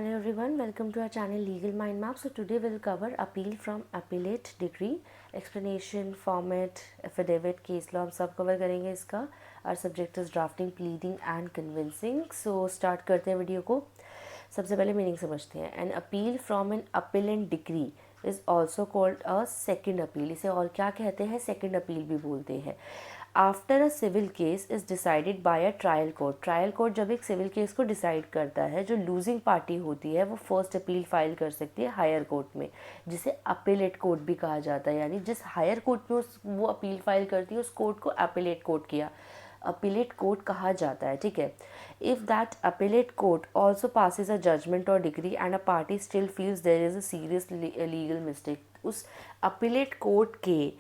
Hello everyone, welcome to our channel Legal Mind Map. So today we'll cover appeal from appellate degree, explanation, format, affidavit, case law हम सब cover करेंगे इसका. Our subject is drafting, pleading and convincing. So start करते हैं video को. सबसे पहले meaning समझते हैं. An appeal from an appellant degree is also called a second appeal. इसे और क्या कहते हैं? second appeal भी बोलते हैं. After a civil case is decided by a trial court. Trial court जब एक सिविल केस को डिसाइड करता है, जो लूजिंग पार्टी होती है वो फर्स्ट अपील फाइल कर सकती है हायर कोर्ट में, जिसे अपीलेट कोर्ट भी कहा जाता है. यानी जिस हायर कोर्ट में वो अपील फाइल करती है उस कोर्ट को अपीलेट कोर्ट किया अपीलेट कोर्ट कहा जाता है. ठीक है. If that appellate court also passes a judgment और decree and a party still feels there is a serious legal mistake, उस अपीलेट कोर्ट के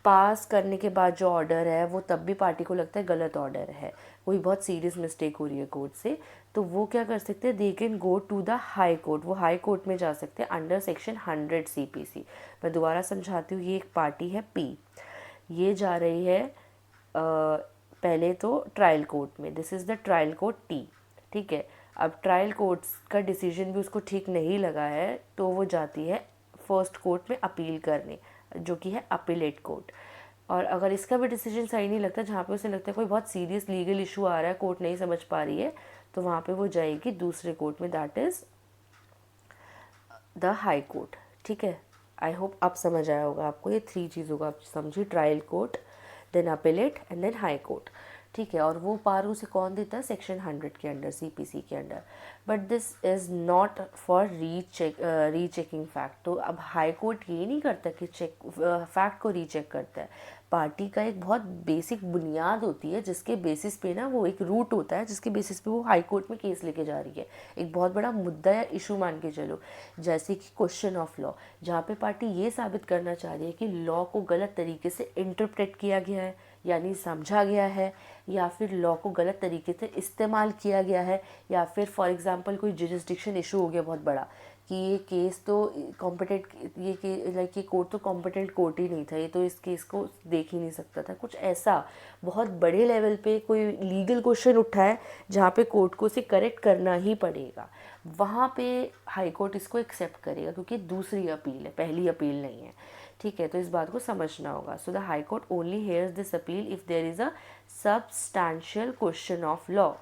पास करने के बाद जो ऑर्डर है वो तब भी पार्टी को लगता है गलत ऑर्डर है, कोई बहुत सीरियस मिस्टेक हो रही है कोर्ट से, तो वो क्या कर सकते हैं? They can go to the high court. वो हाई कोर्ट में जा सकते हैं अंडर सेक्शन 100 CPC. मैं दोबारा समझाती हूँ. ये एक पार्टी है P, ये जा रही है पहले तो ट्रायल कोर्ट में. This is the trial court T. ठीक है. अब ट्रायल कोर्ट का डिसीजन भी उसको ठीक नहीं लगा है तो वो जाती है फर्स्ट कोर्ट में अपील करने, जो कि है अपीलेट कोर्ट. और अगर इसका भी डिसीजन सही नहीं लगता, जहाँ पे उसे लगता है कोई बहुत सीरियस लीगल इशू आ रहा है, कोर्ट नहीं समझ पा रही है, तो वहाँ पे वो जाएगी दूसरे कोर्ट में, that is the high court. ठीक है. आई होप आप समझ आया होगा आपको. ये 3 चीज़ों का आप समझिए. Trial court, then appellate and then high court. ठीक है. और वो पार उसे कौन देता है? सेक्शन 100 के अंडर, CPC के under. But this is not for rechecking fact. तो अब हाई कोर्ट ये नहीं करता कि फैक्ट को रीचेक करता है. पार्टी का एक बहुत बेसिक बुनियाद होती है जिसके बेसिस पे ना, वो एक रूट होता है जिसके बेसिस पे वो हाई कोर्ट में केस लेके जा रही है. एक बहुत बड़ा मुद्दा या इशू मान के चलो, जैसे कि क्वेश्चन ऑफ लॉ, जहाँ पे पार्टी ये साबित करना चाह रही है कि लॉ को गलत तरीके से इंटरप्रेट किया गया है, यानी समझा गया है, या फिर लॉ को गलत तरीके से इस्तेमाल किया गया है, या फिर फॉर एग्जांपल कोई जुरिस्डिक्शन इशू हो गया बहुत बड़ा कि ये केस तो कॉम्पिटेंट, ये कोर्ट तो कॉम्पिटेंट कोर्ट ही नहीं था, ये तो इस केस को देख ही नहीं सकता था. कुछ ऐसा बहुत बड़े लेवल पे कोई लीगल क्वेश्चन उठा है जहाँ पे कोर्ट को इसे करेक्ट करना ही पड़ेगा, वहाँ पे हाई कोर्ट इसको एक्सेप्ट करेगा, क्योंकि दूसरी अपील है, पहली अपील नहीं है. ठीक है. तो इस बात को समझना होगा. So the high court only hears this appeal if there is a substantial question of law,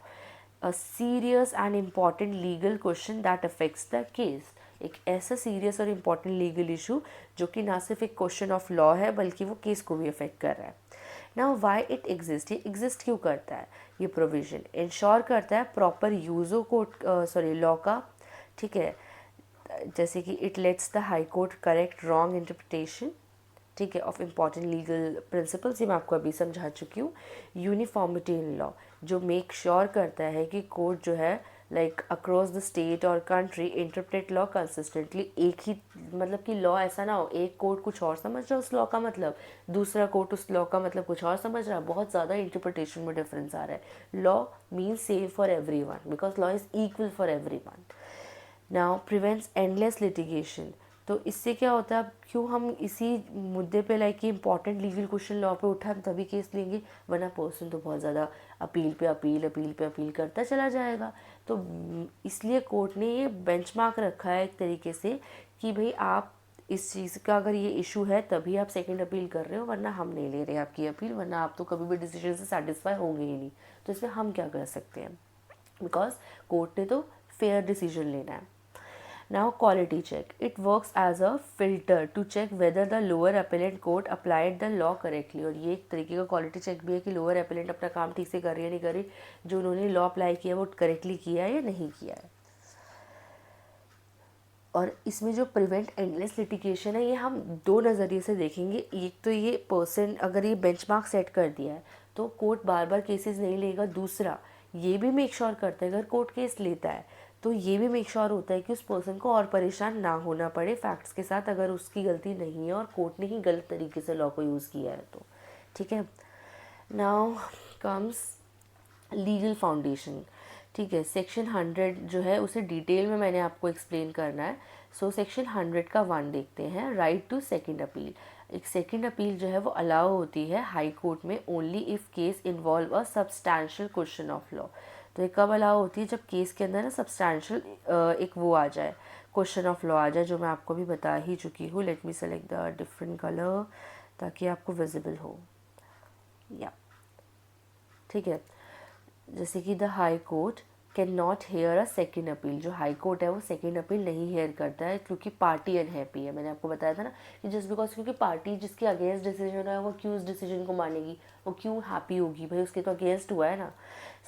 a serious and important legal question that affects the case. एक ऐसा सीरियस और इम्पॉर्टेंट लीगल इशू जो कि ना सिर्फ एक क्वेश्चन ऑफ लॉ है बल्कि वो केस को भी अफेक्ट कर रहा है. Now why it exist. ये एग्जिस्ट क्यों करता है? ये प्रोविजन इंश्योर करता है प्रॉपर यूज़ो कोर्ट लॉ का. ठीक है. जैसे कि it let's the high court correct wrong interpretation, ठीक है, ऑफ इम्पॉर्टेंट लीगल प्रिंसिपल्स. ये मैं आपको अभी समझा चुकी हूँ. यूनिफॉर्मिटी इन लॉ, जो मेक श्योर करता है कि कोर्ट जो है लाइक अक्रॉस द स्टेट और कंट्री इंटरप्रेट लॉ कंसिस्टेंटली. एक ही मतलब कि लॉ ऐसा ना हो एक कोर्ट कुछ और समझ रहा है उस लॉ का मतलब, दूसरा कोर्ट उस लॉ का मतलब कुछ और समझ रहा है, बहुत ज़्यादा इंटरप्रिटेशन में डिफरेंस आ रहा है. Law means same for every one because law is equal for every one. Now prevents endless litigation. तो इससे क्या होता है? अब क्यों हम इसी मुद्दे पे लाइक कि इंपॉर्टेंट लीगल क्वेश्चन लॉ पे उठा हम तभी केस लेंगे, वरना पर्सन तो बहुत ज़्यादा अपील पे अपील करता चला जाएगा. तो इसलिए कोर्ट ने ये बेंचमार्क रखा है एक तरीके से कि भाई आप इस चीज़ का अगर ये इशू है तभी आप सेकंड अपील कर रहे हो, वरना हम नहीं ले रहे आपकी अपील, वरना आप तो कभी भी डिसीजन से सेटिस्फाई होंगे ही नहीं. तो इसमें हम क्या कर सकते हैं? बिकॉज कोर्ट ने तो फेयर डिसीजन लेना है. Now quality check. It works as a filter to check whether the lower appellate court applied the law correctly. और ये एक तरीके का क्वालिटी चेक भी है कि लोअर appellate अपना काम ठीक से कर रही है नहीं कर रही, जो उन्होंने लॉ अप्लाई किया वो करेक्टली किया है या नहीं किया है. और इसमें जो प्रिवेंट एंडलेस लिटिगेशन है ये हम 2 नज़रिए से देखेंगे. एक तो ये पर्सन अगर ये बेंचमार्क सेट कर दिया है तो कोर्ट बार बार केसेस नहीं लेगा. दूसरा ये भी मेक श्योर करता है अगर कोर्ट केस लेता है तो ये भी मेक श्योर होता है कि उस पर्सन को और परेशान ना होना पड़े फैक्ट्स के साथ, अगर उसकी गलती नहीं है और कोर्ट ने ही गलत तरीके से लॉ को यूज़ किया है तो. ठीक है. Now comes legal foundation. ठीक है. सेक्शन 100 जो है उसे डिटेल में मैंने आपको एक्सप्लेन करना है. सो सेक्शन 100 का 1 देखते हैं. Right to second appeal. एक सेकंड अपील जो है वो अलाउ होती है हाई कोर्ट में only if case involve a substantial question of law. तो ये कब अलाउ होती है, जब केस के अंदर ना सब्सटैंशियल एक वो आ जाए, क्वेश्चन ऑफ लॉ आ जाए, जो मैं आपको भी बता ही चुकी हूँ. Let me select the different colour ताकि आपको विजिबल हो. या ठीक है, जैसे कि the high court can not here a second appeal. जो हाई कोर्ट है वो सेकेंड अपील नहीं हेयर करता है क्योंकि पार्टी अनहैप्पी है. मैंने आपको बताया था ना कि जस्ट बिकॉज क्योंकि पार्टी जिसके अगेंस्ट डिसीजन है वो क्यों उस डिसीजन को मानेगी, वो क्यों हैप्पी होगी, भाई उसके तो अगेंस्ट हुआ है ना.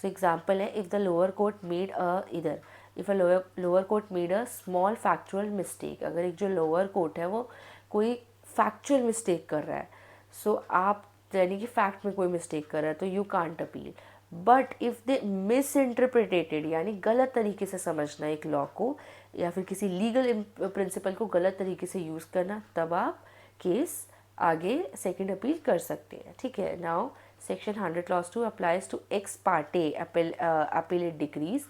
सो एग्जाम्पल है, if the lower court made इधर if a lower court made a small factual mistake. अगर एक जो लोअर कोर्ट है वो कोई फैक्चुअल मिस्टेक कर रहा है, सो आप यानी कि फैक्ट में कोई मिस्टेक कर रहा है, तो you can't appeal. But if they miss interpreted यानी गलत तरीके से समझना एक लॉ को या फिर किसी लीगल प्रिंसिपल को गलत तरीके से यूज़ करना, तब आप केस आगे सेकेंड अपील कर सकते हैं. ठीक है, now section 100 clause 2 applies to ex parte appellate decrees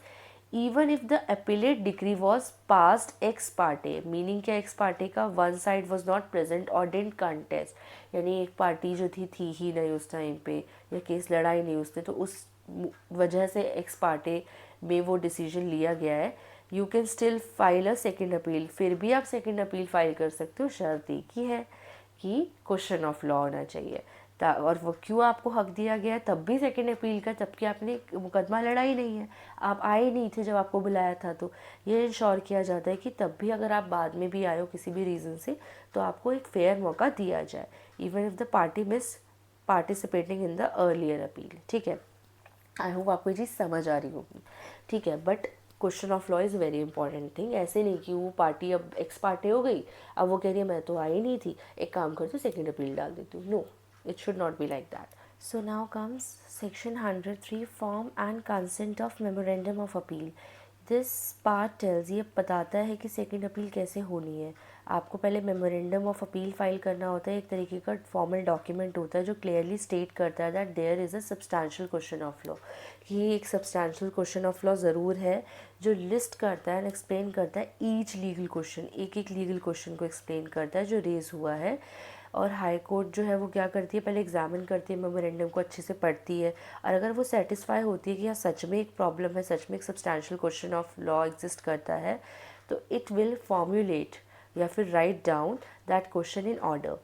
even if the appellate decree was passed ex parte. Meaning क्या एक्स पार्टे का, one side was not present और डिडंट कंटेस्ट, यानी एक पार्टी जो थी ही नहीं उस टाइम पे, या केस लड़ा ही नहीं उसने, तो उस वजह से एक्स पार्टे में वो डिसीजन लिया गया है. You can still file a second appeal. फिर भी आप सेकेंड अपील फाइल कर सकते हो, शर्त एक ही है कि क्वेश्चन ऑफ लॉ होना चाहिए. और वो क्यों आपको हक दिया गया है तब भी सेकेंड अपील का, जबकि आपने मुकदमा लड़ा ही नहीं है, आप आए नहीं थे जब आपको बुलाया था. तो ये इंश्योर किया जाता है कि तब भी अगर आप बाद में भी आए हो किसी भी रीज़न से, तो आपको एक फेयर मौका दिया जाए, even if the party miss participating in the earlier appeal. ठीक है, आई होप आपको ये चीज़ समझ आ रही होगी. ठीक है, but question of law is very important thing. ऐसे नहीं कि वो पार्टी अब एक्स पार्टी हो गई, अब वो कह रही है मैं तो आई नहीं थी, एक काम करती हूँ सेकेंड अपील डाल देती हूँ. No, it should not be like that. So now comes section 103 form and consent of memorandum of appeal. This part tells, ये बताता है कि सेकेंड अपील कैसे होनी है. आपको पहले मेमोरेंडम ऑफ अपील फाइल करना होता है. एक तरीके का फॉर्मल डॉक्यूमेंट होता है जो क्लियरली स्टेट करता है that there is a substantial question of law. ये एक सब्सटैंशियल क्वेश्चन ऑफ लॉ ज़रूर है जो लिस्ट करता है एंड एक्सप्लेन करता है ईच लीगल क्वेश्चन, एक एक लीगल क्वेश्चन को एक्सप्लेन करता है जो रेज हुआ है. और हाई कोर्ट जो है वो क्या करती है, पहले एग्जामिन करती है मेमोरेंडम को, अच्छे से पढ़ती है, और अगर वो सेटिस्फाई होती है कि हाँ सच में एक प्रॉब्लम है, सच में एक substantial question of law exist करता है, तो इट विल फॉर्मुलेट या फिर write down that question in order.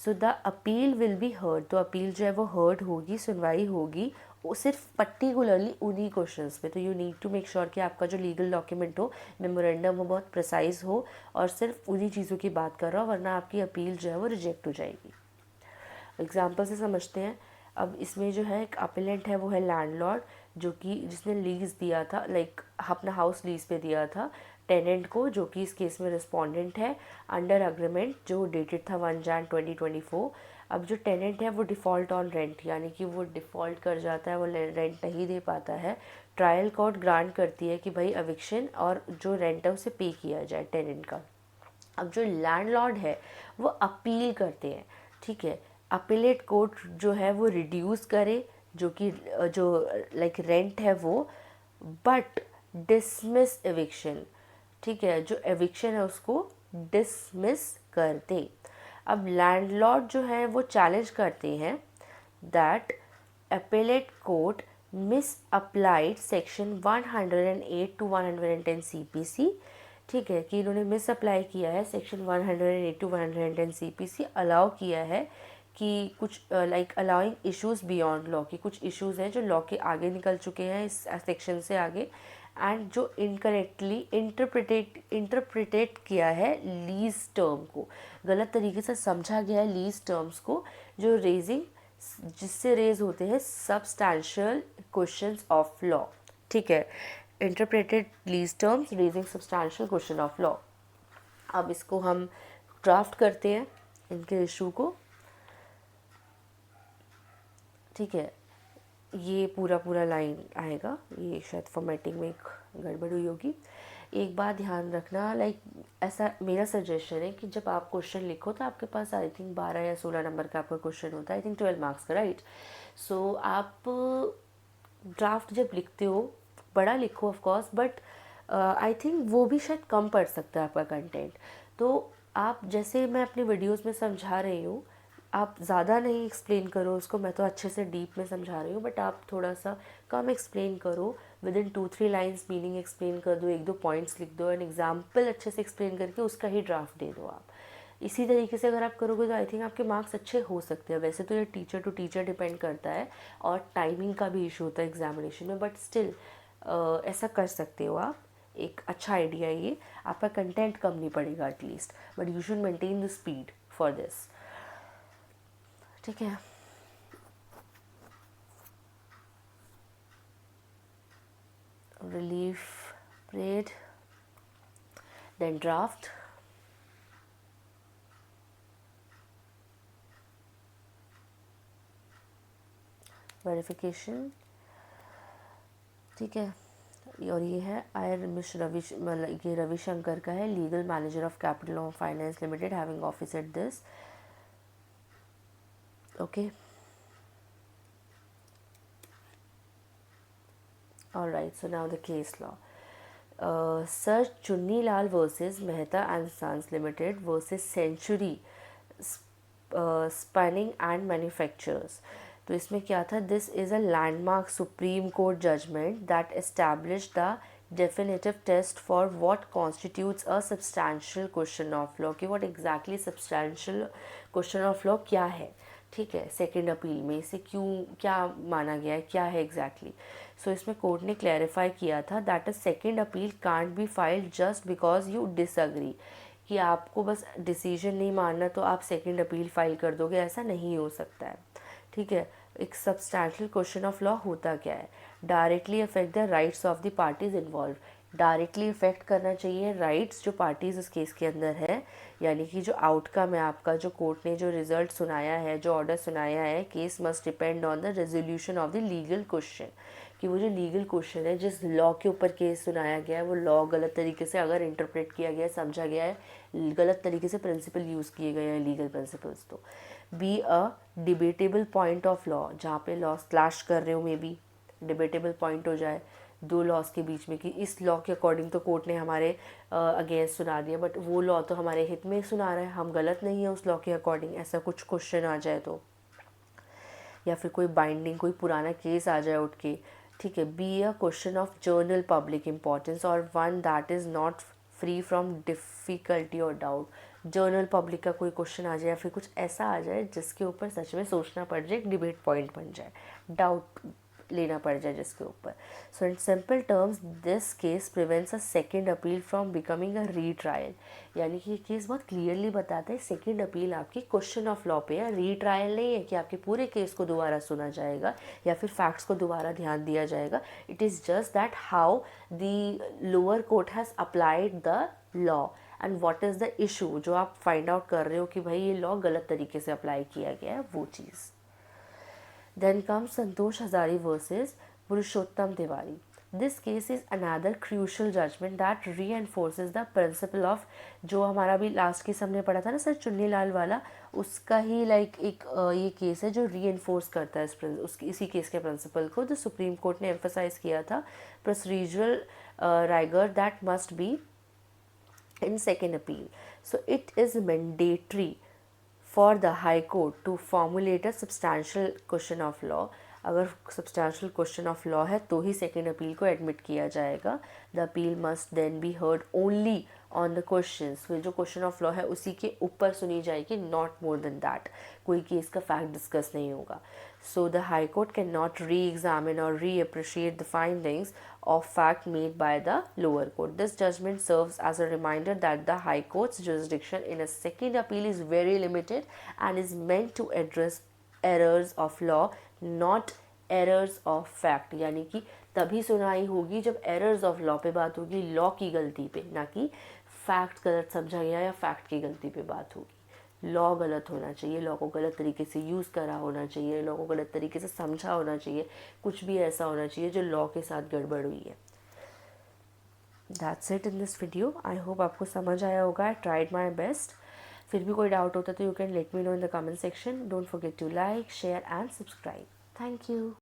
So the appeal will be heard. तो अपील जो है वो हर्ड होगी, सुनवाई होगी, वो सिर्फ पर्टिकुलरली उन्हीं क्वेश्चंस पे. तो you need to make sure कि आपका जो लीगल डॉक्यूमेंट हो, मेमोरेंडम हो, बहुत प्रिसाइज हो और सिर्फ उन्हीं चीज़ों की बात कर रहा हो, वरना आपकी अपील जो है वो रिजेक्ट हो जाएगी. एग्जाम्पल से समझते हैं. अब इसमें जो है एक अपीलेंट है वो है लैंडलॉर्ड, जो कि जिसने लीज़ दिया था, लाइक अपना हाउस लीज़ पे दिया था टेनेंट को, जो कि इस केस में रिस्पोंडेंट है, अंडर अग्रीमेंट जो डेटेड था 1 Jan 2024. अब जो टेनेंट है वो डिफ़ॉल्ट ऑन रेंट, यानी कि वो डिफ़ॉल्ट कर जाता है, वो रेंट नहीं दे पाता है. ट्रायल कोर्ट ग्रांट करती है कि भाई एविक्शन और जो रेंट है उसे पे किया जाए टेनेंट का. अब जो लैंडलॉर्ड है वो अपील करते हैं. ठीक है, अपीलेट कोर्ट जो है वो रिड्यूस करे जो कि जो लाइक रेंट है वो, बट डिसमिस एविक्शन. ठीक है, जो एविक्शन है उसको डिसमिस कर दे. अब लैंडलॉर्ड जो है वो चैलेंज करते हैं that appellate court misapplied section 108 to 110 CPC. ठीक है, कि इन्होंने मिस अप्लाई किया है सेक्शन 108 टू 110 CPC, अलाउ किया है कि कुछ like allowing issues beyond law, की कुछ इश्यूज़ हैं जो लॉ के आगे निकल चुके हैं इस सेक्शन से आगे, एंड जो इनकरेक्टली इंटरप्रिटेट किया है लीज टर्म को, गलत तरीके से समझा गया है लीज टर्म्स को, जो रेजिंग जिससे रेज होते हैं सब्सटैंशियल क्वेश्चंस ऑफ लॉ. ठीक है, interpreted lease terms raising substantial question of law. अब इसको हम ड्राफ्ट करते हैं इनके इशू को. ठीक है, ये पूरा लाइन आएगा, ये शायद फॉर्मेटिंग में एक गड़बड़ हुई होगी. एक बात ध्यान रखना, लाइक ऐसा मेरा सजेशन है कि जब आप क्वेश्चन लिखो तो आपके पास आई थिंक 12 या 16 नंबर का आपका क्वेश्चन होता है, आई थिंक 12 मार्क्स का, राइट. सो आप ड्राफ्ट जब लिखते हो बड़ा लिखो of course, but I think वो भी शायद कम पड़ सकता है आपका कंटेंट. तो आप जैसे मैं अपनी वीडियोस में समझा रही हूँ, आप ज़्यादा नहीं एक्सप्लेन करो उसको, मैं तो अच्छे से डीप में समझा रही हूँ, बट आप थोड़ा सा कम एक्सप्लेन करो with in 2-3 lines meaning explain कर दो, 1-2 पॉइंट्स लिख दो एंड एग्जाम्पल अच्छे से एक्सप्लेन करके उसका ही ड्राफ्ट दे दो आप। इसी तरीके से अगर आप करोगे तो आई थिंक आपके मार्क्स अच्छे हो सकते हैं। वैसे तो ये टीचर टू टीचर डिपेंड करता है और टाइमिंग का भी इशू होता है एग्जामिनेशन में, बट स्टिल ऐसा कर सकते हो आप। एक अच्छा आइडिया ये, आपका कंटेंट कम नहीं पड़ेगा at least, but you should maintain the speed for this. ठीक है, relief parade, then draft, verification. ठीक है, और ये है मतलब ये रविशंकर का है, legal manager of capital of finance limited having office at this. Okay, alright, so now the case law. Sir Chunni-Lal versus Mehta and Sons Limited versus Century Spinning and Manufacturers. तो इसमें क्या था, this is a landmark supreme court judgment that establish the definitive test for what constitutes a substantial question of law, कि what exactly substantial question of law क्या है। ठीक है, second appeal में इसे क्यों क्या माना गया है, क्या है एग्जैक्टली। सो इसमें कोर्ट ने क्लैरिफाई किया था that a second appeal can't be filed just because you disagree, कि आपको बस डिसीजन नहीं मानना तो आप सेकेंड अपील फाइल कर दोगे, ऐसा नहीं हो सकता है। ठीक है, एक सब्सटैंशियल क्वेश्चन ऑफ लॉ होता क्या है, directly affect the rights of the parties involve, directly effect करना चाहिए राइट्स जो पार्टीज उस केस के अंदर है, यानी कि जो आउटकम है आपका, जो कोर्ट ने जो रिजल्ट सुनाया है, जो ऑर्डर सुनाया है, case must depend on the resolution of the legal question, कि वो जो लीगल क्वेश्चन है, जिस लॉ के ऊपर केस सुनाया गया है, वो लॉ गलत तरीके से अगर इंटरप्रेट किया गया है, समझा गया है, गलत तरीके से प्रिंसिपल यूज़ किए गए हैं लीगल प्रिंसिपल्स, तो be a debatable point of law, जहाँ पे लॉ क्लैश कर रहे हो, मे बी डिबेटेबल पॉइंट हो जाए दो लॉज के बीच में, कि इस लॉ के अकॉर्डिंग तो कोर्ट ने हमारे अगेंस्ट सुना दिया, बट वो लॉ तो हमारे हित में सुना रहा है, हम गलत नहीं है उस लॉ के अकॉर्डिंग, ऐसा कुछ क्वेश्चन आ जाए तो, या फिर कोई बाइंडिंग कोई पुराना केस आ जाए उठ के। ठीक है, be a question of general public importance और one that is not free from difficulty और डाउट, जर्नल पब्लिक का कोई क्वेश्चन आ जाए या फिर कुछ ऐसा आ जाए जिसके ऊपर सच में सोचना पड़ जाए, एक डिबेट पॉइंट बन जाए, डाउट लेना पड़ जाए जिसके ऊपर। So in simple terms this case prevents a second appeal from becoming a retrial, यानी कि ये केस बहुत क्लियरली बताता है सेकेंड अपील आपकी क्वेश्चन ऑफ लॉ पे है, रीट्रायल नहीं है कि आपके पूरे केस को दोबारा सुना जाएगा या फिर फैक्ट्स को दोबारा ध्यान दिया जाएगा। It is just that how the lower court has applied the law and what is the issue, जो आप फाइंड आउट कर रहे हो कि भाई ये लॉ गलत तरीके से अप्लाई किया गया है, वो चीज़। Then comes Santosh Hazari versus Purushottam Tiwari. This case is another crucial judgment that reinforces the principle of, जो हमारा भी लास्ट केस हमने पढ़ा था ना सर चुन्नी लाल वाला, उसका ही लाइक एक ये केस है जो रीइंफोर्स करता है इसी केस के प्रिंसिपल को, जो सुप्रीम कोर्ट ने एम्फोसाइज किया था, procedural rigor that must be in second appeal. So it is mandatory for the High Court to formulate a substantial question of law. अगर substantial question of law है तो ही second appeal को admit किया जाएगा. The appeal must then be heard only on the questions. फिर जो question of law है उसी के ऊपर सुनी जाएगी, not more than that. कोई केस का fact discuss नहीं होगा. So the High Court cannot re-examine or reappreciate the findings of fact made by the lower court. This judgment serves as a reminder that the High Court's jurisdiction in a second appeal is very limited and is meant to address errors of law, not errors of fact. यानी कि तभी सुनाई होगी जब errors of law पे बात होगी, law की गलती पे, ना कि fact गलत समझा गया या fact की गलती पे बात होगी। लॉ गलत होना चाहिए, लॉ को गलत तरीके से यूज़ करा होना चाहिए, लॉ को गलत तरीके से समझा होना चाहिए, कुछ भी ऐसा होना चाहिए जो लॉ के साथ गड़बड़ हुई है। That's it in this video. I hope आपको समझ आया होगा। I tried my best. फिर भी कोई डाउट होता तो you can let me know in the comment section. Don't forget to like, share and subscribe. Thank you.